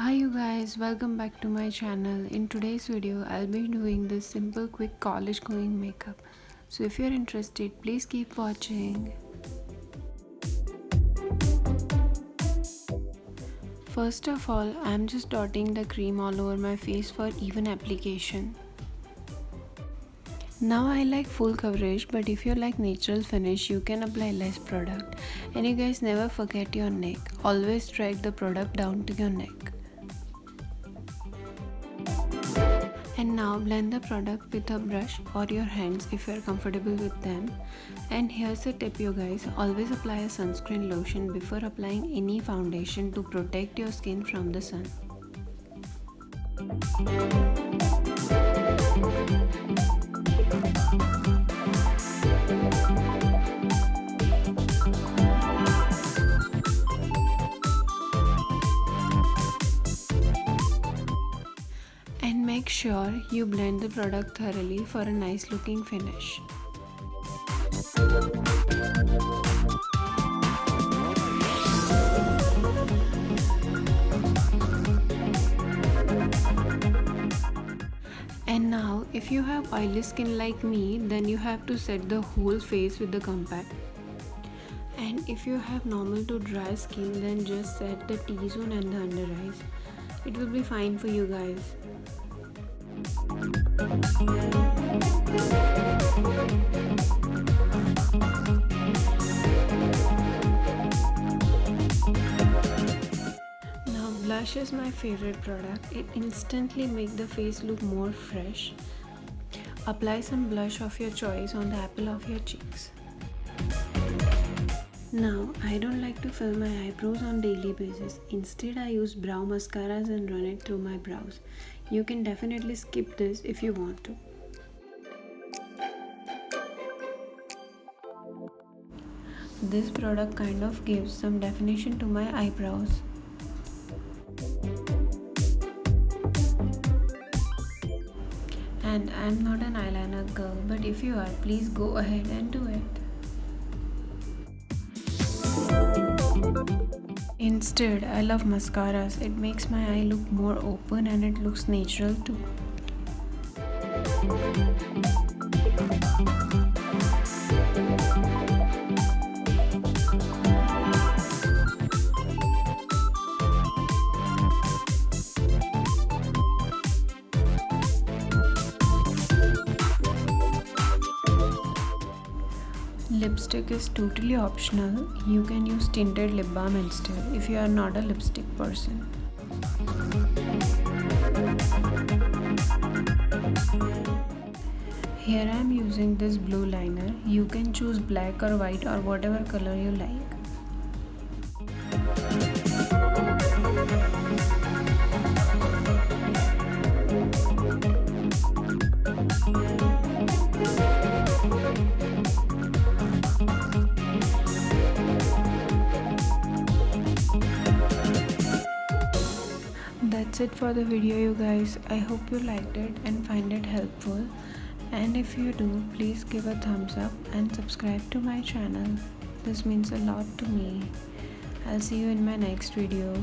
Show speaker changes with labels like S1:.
S1: Hi you guys, welcome back to my channel. In today's video, I'll be doing this simple quick college going makeup. So if you're interested, please keep watching. First of all, I'm just dotting the cream all over my face for even application. Now I like full coverage, but if you like natural finish, you can apply less product. And you guys never forget your neck. Always drag the product down to your neck. And now blend the product with a brush or your hands if you are comfortable with them. And here's a tip you guys, always apply a sunscreen lotion before applying any foundation to protect your skin from the sun. And make sure you blend the product thoroughly for a nice looking finish. And now if you have oily skin like me, then you have to set the whole face with the compact. And if you have normal to dry skin, then just set the T-zone and the under eyes. It will be fine for you guys. Now blush is my favorite product. It instantly makes the face look more fresh. Apply some blush of your choice on the apple of your cheeks. Now, I don't like to fill my eyebrows on daily basis. Instead, I use brow mascaras and run it through my brows. You can definitely skip this if you want to. This product kind of gives some definition to my eyebrows. And I'm not an eyeliner girl, but if you are, please go ahead and do it. Instead, I love mascaras. It makes my eye look more open and it looks natural too. Lipstick is totally optional. You can use tinted lip balm instead if you are not a lipstick person. Here I am using this blue liner. You can choose black or white or whatever color you like. That's it for the video you guys. I hope you liked it and find it helpful. And if you do, please give a thumbs up and subscribe to my channel. This means a lot to me. I'll see you in my next video.